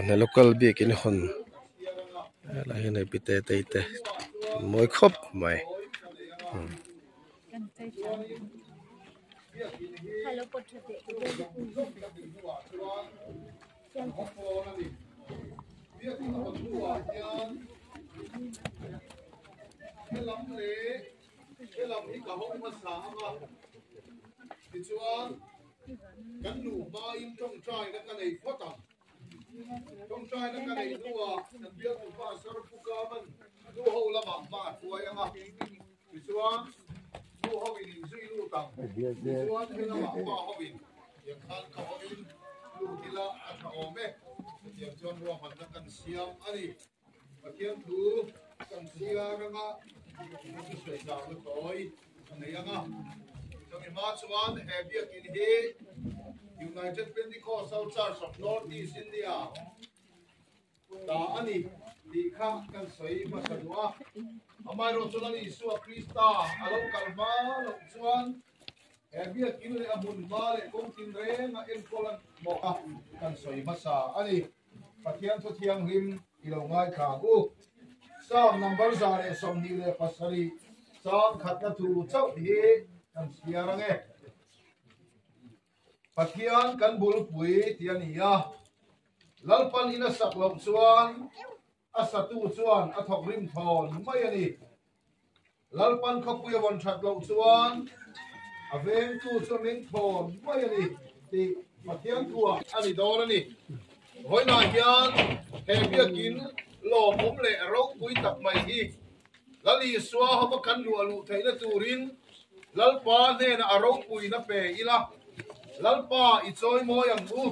na local bi kin hon la hin ai pite te moi khop mai hello pothateกันหนูมาอินจงใจนักกันไอ้พ่อตังจงใจนักกันไอ้ดูว่านักเบี้ยของฟ้าสารพุกามันดูเขาละหมาดมาตัวยังอ่ะดิฉันดูเขาวินซื้อลูกตังดิฉันเป็นละหมาดมาเขาวินอย่างขันเขาวินลูกที่ละอัฐโอเมอย่างจนรวมพันนักกันเสียมอันนี้มาเทียมดูกันเสียกันมาที่สวยงามเลยต่อยอันนี้ยังอ่ะตรงนี้มาชวนแอบเบี้ยกินเฮUnited Pentecostal Church of Northeast India ตาอันนี้ดีข้ากันสวยมาสะดวกอามาโรจุลนี่สัวคริสตาอาลงกัลมาลงชวนแอบเบี้ยกินเลยอาบุญมาเลยคงกินเร่งเอ็นโคลันบอกกันสวยมาสาอันนี้ปะเทียนทุเทียงริมอีลงง่ายขากูสามนัมเบอร์ซาเรสมดีเลยปัสรีสามขัดกระถูเจ้าดีกันเสียรังเอปัทยานกันบุลปุยที่อันนี้ลัลปันอินาสักลงส่วนอาสตูส่วนอาทอกริมทอนไม่อันนี้ลัลปันขบุยวันชักลงส่วนอาเวงตูส่วนลิงทอนไม่อันนี้ที่ปัทยานตัวอันนี้โดนอันนี้หอยนาเฮียนเฮเบียกินหล่อผมเละเราปุยตักไม่อีกลัลีสวาเขากันลัวลุไทยละตูรินลัลปานเนี่ยนะเราปุยนะเปย์อีละลัลปาอิจอยโมยังบู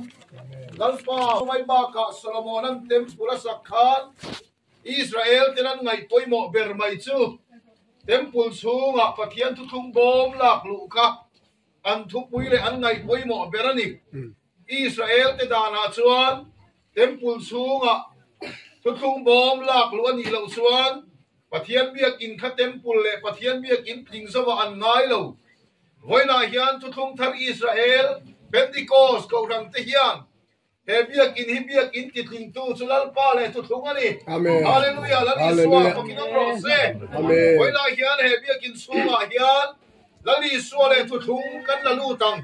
ลัลปาไม่บากะสลามอนันเต็มปุระสักขานอิสราเอลที่นั่นไงปอยโมเบอร์ไม่จูเต็มปุลสูงอ่ะปะเทียนทุกทุ่งบอมหลักลูกะอันทุกปุยเลยอันไงปอยโมเบอร์นี่อิสราเอลที่ดานาชวนเต็มปุลสูงอ่ะทุกทุ่งบอมหลักลูกอันนี้เราชวนปะเทียนเบียกินข้าเต็มปุลเลยปะเทียนเบียกินพิงสวะอันไงเราวันนั้นเฮียนทุกทุ่งทางอิสราเอลเป็นดิโกสเขาทำที่เฮียนเฮเบียกินฮิเบียกินติดทิ้งตู้สุลัลปาเลยทุกทุ่งอันนี้ฮาเลลูยาแล้วอิสวาพกินอัลโรเซ่วันนั้นเฮียนเฮเบียกินสุมาเฮียนแล้วอิสวาเลยทุกทุ่งกันละลูตัง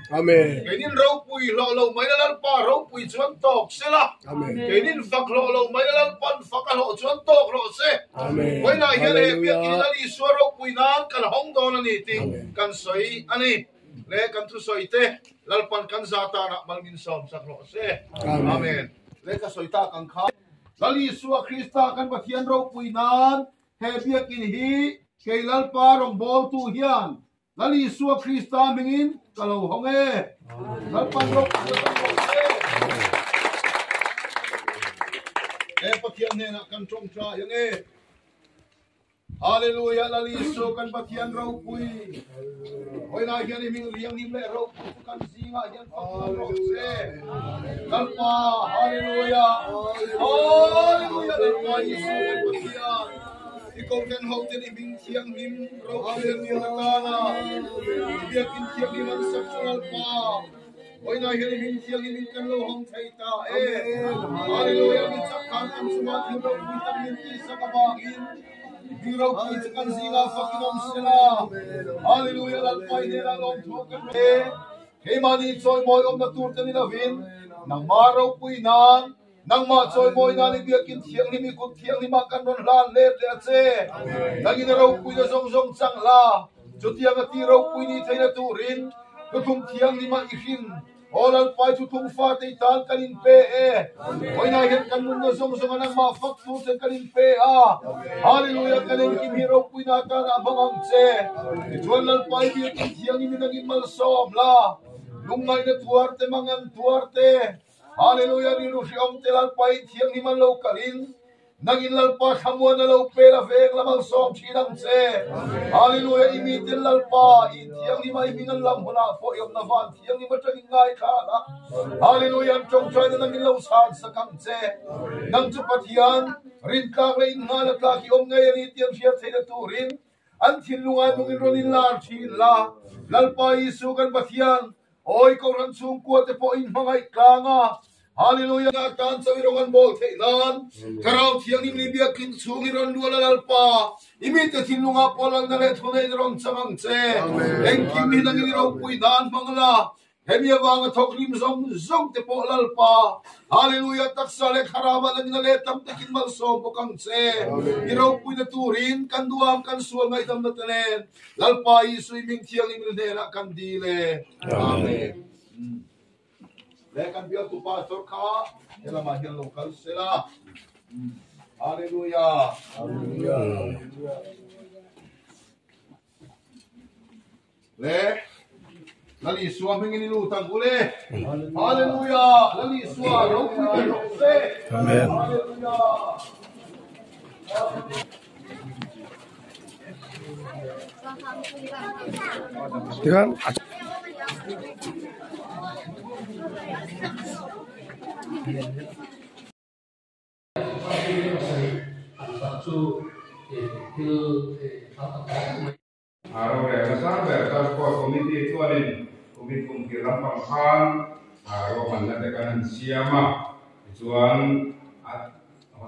เกนินเราปุยเราไม่ได้ลัลปาเราปุยชวนตอกเสละเกนินฟักเราไม่ได้ลัลปันฟักเราชวนตอกเราเซ่วันนั้นเฮียนเฮเบียกินแล้วอิสวาเราปุยนานกันห้องโดนอันนี้ติงกันสวยอันนี้เล่กันทุสอยเตะลัลปันกันซาตานะมัลมินซอมสักโลเซอาเมนเล่กันสอยตากันข้าลัลิสัวคริสตากันบัดเทียนเราปุยนานเฮเบียกินฮีเกลัลปารองบอลตูเฮียนลัลิสัวคริสตามิงินกะโลฮงเอลัลปันเราปุยกันโลเซเอปัดเทียนเนี่ยนะกันจงใจยังเอฮาเลลูยาลาลิโซกันปะเทียนเราปุยโอ้ยนายเฮียนี่มิงเลี้ยงนิ่มเลยเราปุยกันสิงห์เฮียนฟังเราเซ่ลัลปาฮาเลลูยาลัลปายิสูกันปะเทียนที่เขาเดินห้องเจนี่มิงเทียงนิ่มเราเลี้ยงนิ่มละกันนะเบียกินเทียงนิ่มมันสักลัลปาโอ้ยนายเฮียนี่มิงเทียงนิ่มกันโลห้องไทยตาฮาเลลูยามิจักขันอันสมาธิเราปุยตั้งนิ่มที่สักบากินBiro kita kan singa fakinom sila. Hallelujah lalpai nila long token me. Hey mani choy moy om na tur kanila vin. Nang maraw puy nan. Nang ma choy moy na ni biakin thiang ni mi kut thiang ni makan non lan let le che. Nang ina raw puy na zong zong chang la. Jutiang ati raw puy ni thay na turin. Kutung thiang ni ma ihin. Olal pai tutung fa tay tan kanin pe Oy na hiyan kanun na zong zong anang mafak tu sa kanin pe Hallelujah kanin kim hiraw puy nata na abangang che. Ituan lal pai biya kintiang imi naging malsom la. Lungay na tuwarte mangan tuwarte. Hallelujah nilu siyam te lal pai tiang ni man law kalin. Naging lalpa hamuan na law pera vek lamang som sinang che. Hallelujah imitin lalpa itiang ni maimingan lam hula po yung navan tiang ni mataging ngay kala. Hallelujah chong choy na naging lawsan sa kamche. Nang chupatian rin kaklay nga natlaki om ngayon itiang siya sa turin. Antin lungan mong ironin larchin la. Lalpa isugan patian. Oy ko ransung kuwate po in mga iklanga. Hallelujah ngatan sa wirongan bol theilan karau thiang ni libia kin sungi ron dua lalpa imita tinunga polang na le thone ron samang che engki mi nang ni ro puidan mangla hemia wang thokrim zong zong te po lalpa hallelujah taksale kharawa lang na le tam takin mal so pokang che iro puida turin kan duam kan sual ngai tam na tenen lalpa isu iming thiang ni milnera kan dile amen. Lekan biar tu pastor ka, ela mahir lokal sila. Haleluya. Haleluya. Le, lali suami ini lutang ule. Haleluya. Lali suami rokse. Amen. Haleluya. Dengan Araw ya sabar tas komite itu alin komite kumkiran pangkan araw mana tekanan siama tuan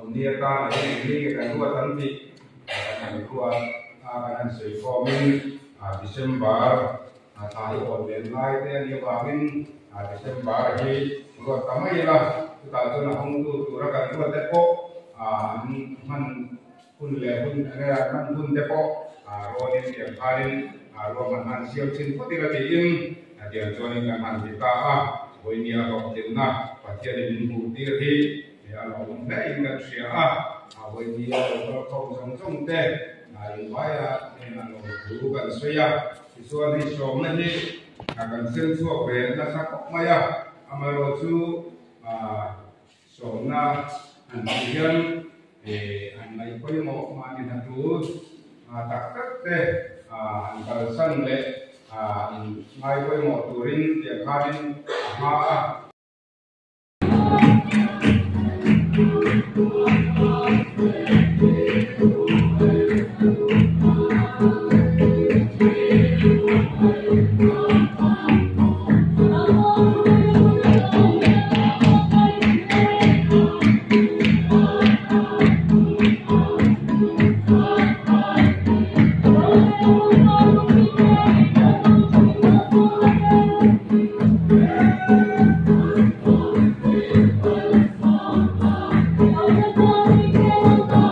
niatan ini kan dua tanti kan dua akan sekomin Desember tahu online dia dia bahkan Desember ini dua tamai lah kita tu nak untuk turakan dua tepok man pun lepun man pun tepok Rodin yang karin, roman siap cint pati lagi ini, dia join dengan kita ini agak kena, pasti ada minggu diri, ya lawan lain kan siapa, ini kalau kau song teh, ini bayar, ini lalu kan saya, siswa ni semua ni akan sensual benar sakok maya, amaroju, sona, anjian, anai kau mau mani terus. Tak teh angkal san le ngai koi mo turin dia karin ha Hallelujah.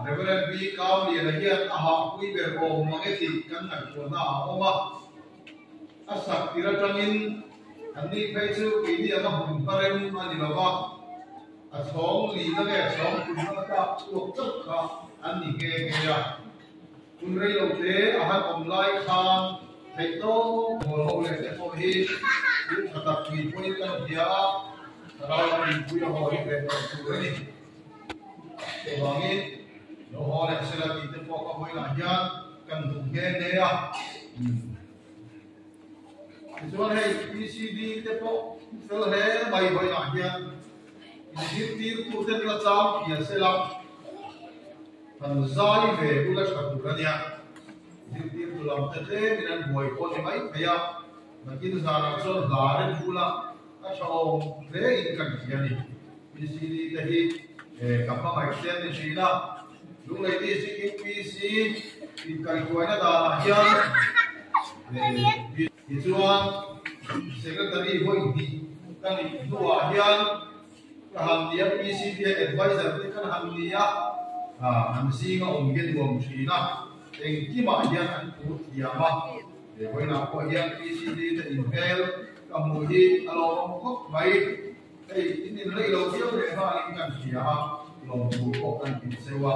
Reverend B. Cao Lia là hiện aham quy về bộ mà cái gì căn này của nó ôm mà asak tira trangin anh đi phải chịu cái gì mà hùng phát em mà đi vào à sống lì nó cái sống cũng nó ta cuộc tất cả anh đi nghe nghe àคุณเรียกเทอาหารอมไลคางไทโต้โมโลเลสโมฮียุทธตักมีพุทธันเดียเรามีพุทธหอยเป็นสุรินบางทีเราหอยเสร็จที่พวกเขาหอยหลายอย่างกันถูกแย่เนี่ยส่วนให้ PCD ที่พวกเสร็จแล้วใบหอยหลายอย่างที่ที่พูดถึงกระจายเกี่ยวเสร็จแล้วมันใจเวกุลชัดตุระเนี่ยที่ตุลาเตเตมินันบวยคนไม่พยานักกินสารส่วนดาริบุลาอาชาวเวอินกันเสียนี่พีซีดีที่กับมาไม่เสียนี่สินะลุงเลยที่สิกินพีซีที่กันตัวนี้ดาราเฮียที่ส่วนเซกเตอรี่บอยดีกันตัวเฮียกันเดียพีซีดีแอดไวเซอร์ที่กันหันเดีย anh xin ông cái đường thủy na anh chỉ mà hiện anh cụ thì mà để coi nào coi hiện PCD thì invel cầm mùi đi alo ông khóc vậy đây nên lấy đầu tiên để mà anh cần thì lòng cụ có anh tìm xem qua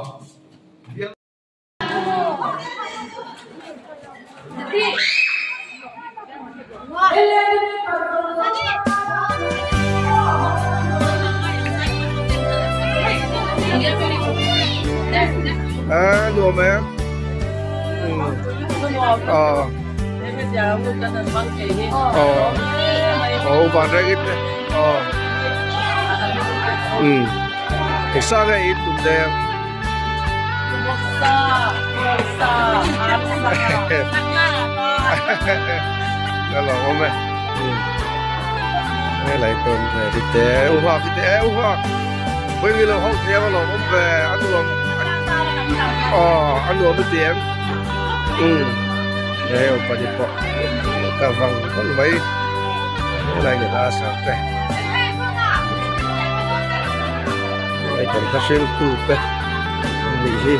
Đùa mẹ. Bạn ra ít đấy. Thì sao cái ít tụm đen. Đó là không mẹ. Đây lại tôm về thịt té, u hoa. Với người là không theo là không về ăn uống. Ăn uống với tiếng. Đây ở bên đây cả vòng có mấy cái này người ta sáng đây. Đây còn các siêu cụ đây. Nghỉ gì?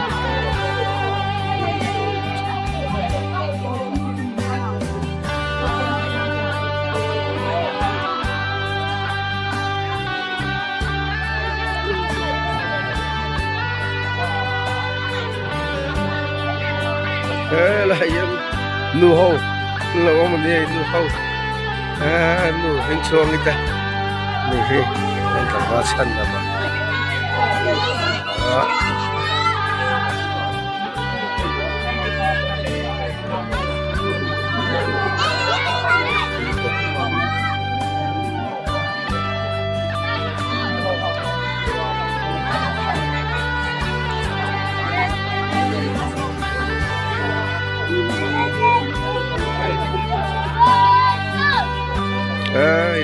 Thế là nụ hậu là có một cái nụ hậu nụ hình xuông người ta nụ hình anh cảm giác sân là mà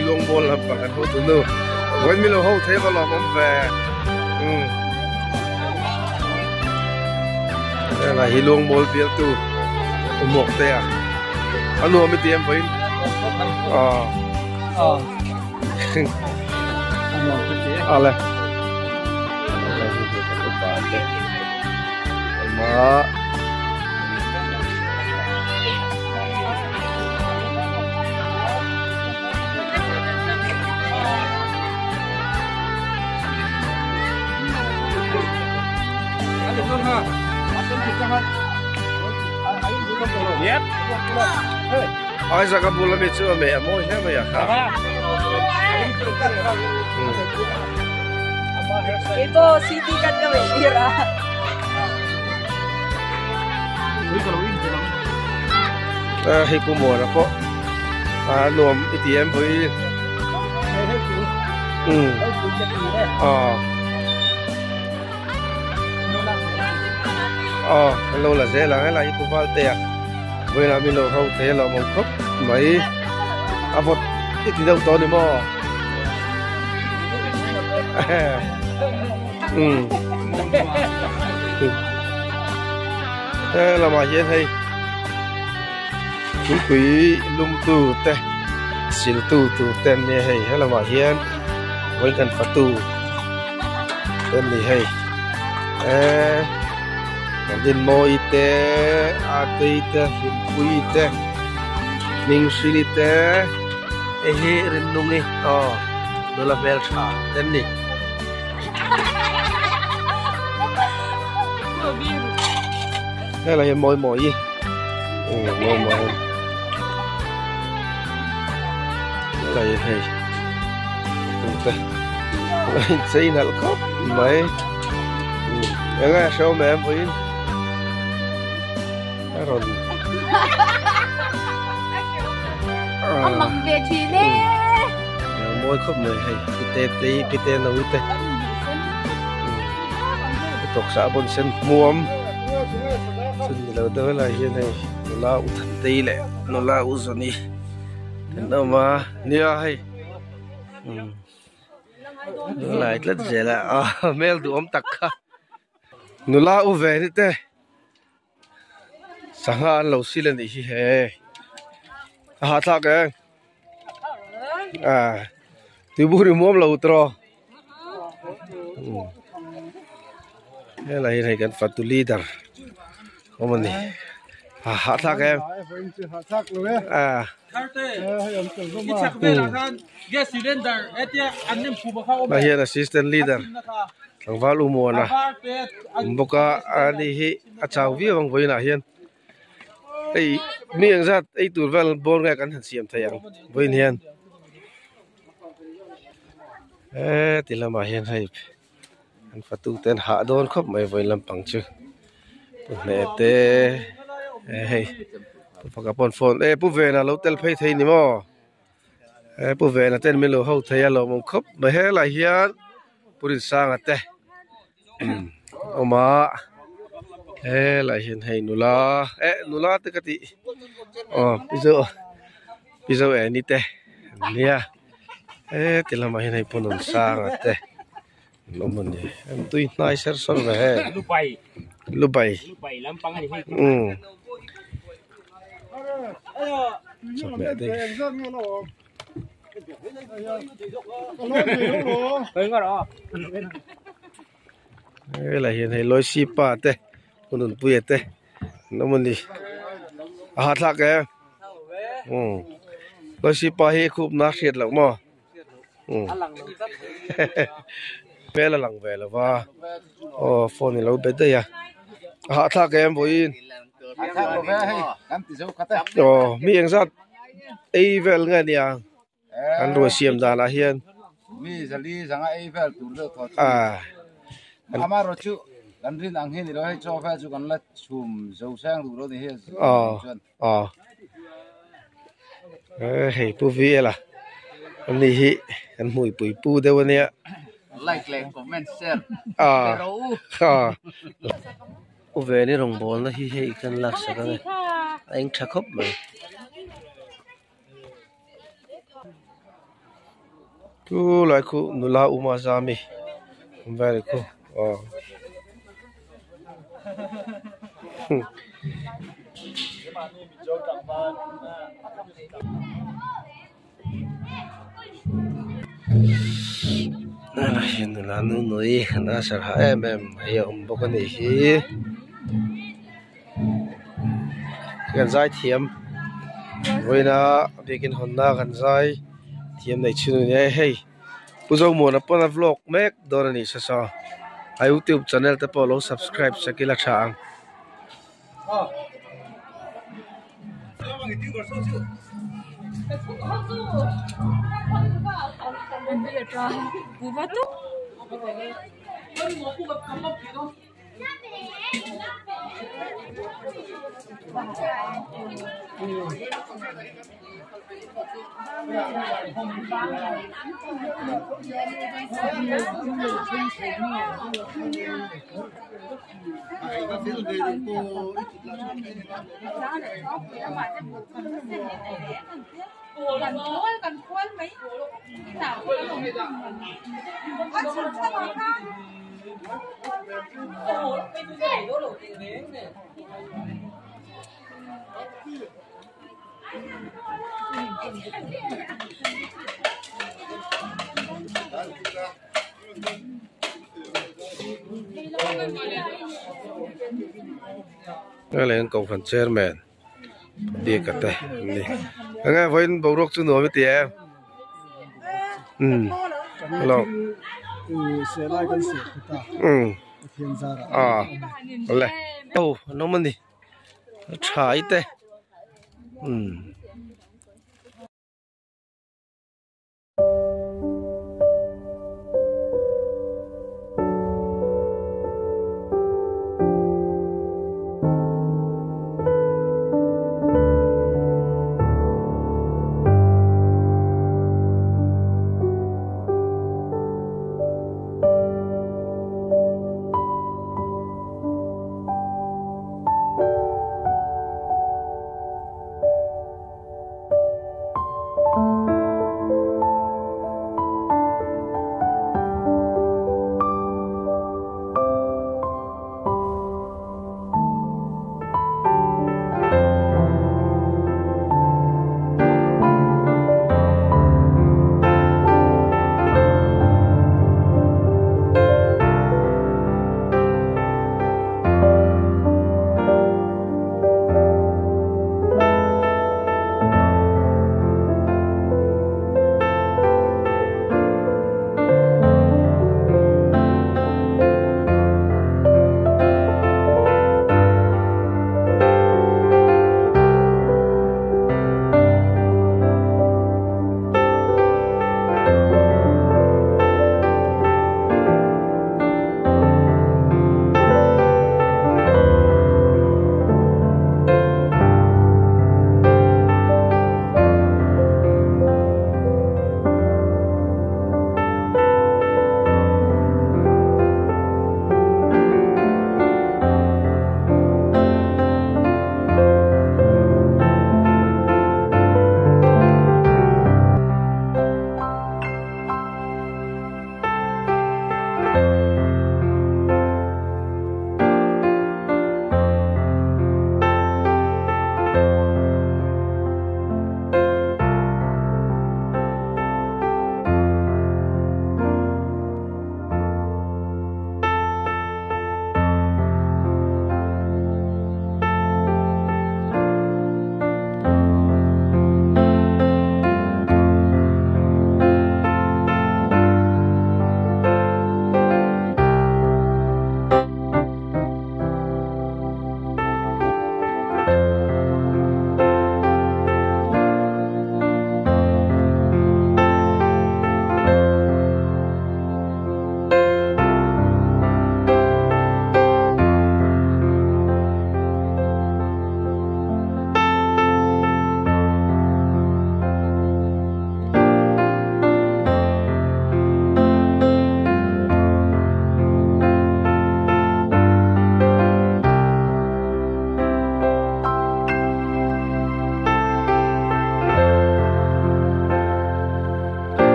luôn bol là bằng cái hỗ trợ nữa, với mình là hỗ thế vào lòng ông về, đây là hi luôn bol biếc tu, một thế à, anh luôn mới tiêm với, này, mà ai ra cái bùn là bị chưa mẹ môi thế mày à cả itu Siti kan kewira hi ku mo na po nuam ATM với lâu là dễ là hi ku val te với là mình lâu hậu thế là một khúc mấy một ít thì đâu to được mà thế là mà hiện hay chúng quý lung tu te xịn tu tên này hay là mà hiện với gần phát tu tên này hay din mo ite ate ite himpu ite ning sili ite rin nungi dola bel cha tên này đây là hiện mồi gì mồi đây là hiện hay xây nal khóc mấy những cái show mẹ em với rồi mong về thì đấy môi khóc mày hay pite nào ite tục xã bồn sen muam xin lỗi đó là hiện nay nó là thật tây lệ nó là uzoni nó mà nia hay lại rất dễ là mail đủ ôm tắc nó là u về đi thế sáng ăn lâu xí lên đi hè hạt thạc cái từ bữa đi mua lâu trò Lại này gần phát tu leader không mình đi hạ thác em à là hiện assistant leader thằng vào lu mùa na boka ani hi achau vi bang voi na hian ei miệng ra ei tur vel bor ngai kan han siam thayang voi hian tilama hian hai an fatu ten ha don khop mai voi lampang chu ne te hey paka pon phone pu ve na lo tel phei thei ni mo pu ve na ten milo ho thei lo mong khop mai he la hian purin sang ate oma la hian hei nula te kati pizo ni te nia tilama hian hei punon sang ate lomon ni em tui nai ser sol ve he lubai lampang ani hei chọc mẹ đi là hiện hay lối xì pa te con bùi te nó mình đi hạt lạc em lối xì pa hi khúc nát thiệt lắm mà về là lằng về là va phone này lâu bé đây à hạt lạc em vui miệng ra ai vel nghe nè anh rồi xiêm ra là hiền mi zali zanga ai vel tu le to ama ro chu kan rin ang hin ro hai cho fa chu kan la chum zo sang tu ro ni he hey pu vi là anh đi hi anh mùi bụi pu đâu nè like comment share vềนี่rong bol na hi hei kan lak sa kan anh thắc khop mai tu lại khu nula uma zami very cool là hiện là nuôi na sa ha em hay bốc cái này hi gần dai thiêm với na begin honna gần dai thiêm này chưa này hey bây mùa na pon vlog make đó này sao YouTube channel ta follow subscribe sa kila chang cần cuốn mấy nào cái này công phần chairman đi cả tay đi nghe với bầu rốc chú nữa với tiền hello lấy nó mình đi trái tê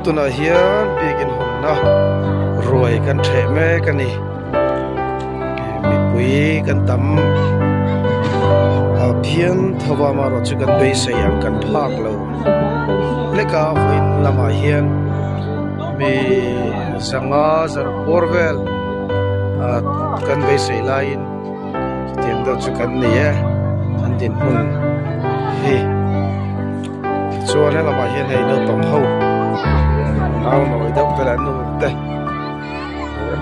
tu na hian bikin hon na roi kan the me kan ni mi pui kan tam a phian thawa ma ro chu kan be se yang kan phak lo le ka voin lama hian mi zanga zar borvel a kan be se lain tiam do chu kan ni e an din hun hi chuan lama hian hei no tom ho ao nổi đâu phải là nụ đây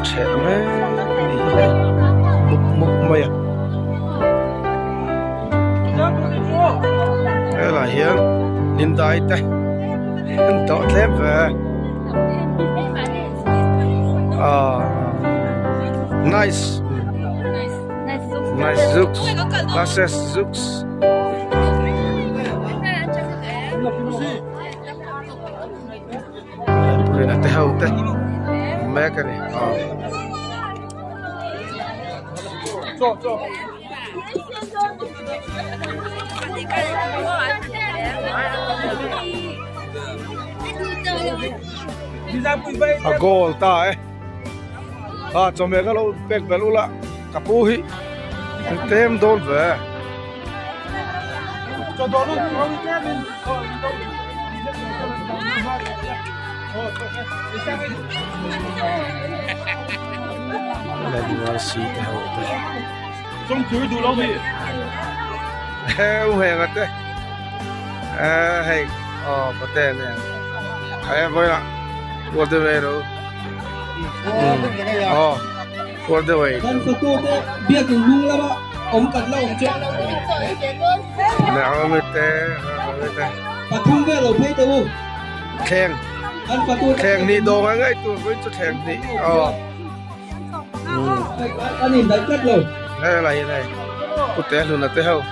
trẻ mấy mục mục mày đây là hiền hiện tại đây anh tỏ thép về nice looks glasses looks na te hau te me ka ni a gol ta cho me ka lo pek belu la kapu hi tem don ve cho don lo là đi vào xí cái hậu đấy trong túi đủ lâu vậy heo heo cái hay có tên này vậy là qua đây về rồi qua đây về con số tôi biết cái lung là bao ông cắt lâu ông chết nào mới té và không về rồi thấy đâu khen khen đi đồ ngay ngay tôi với chút khen đi anh nhìn thấy cất rồi đây là như này tôi té luôn là té không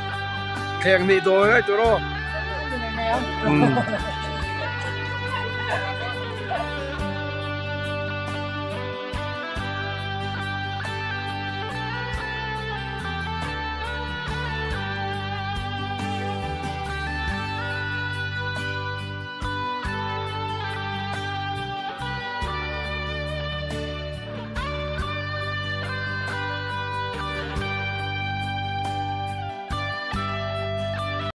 khen đi đồ ngay tôi đó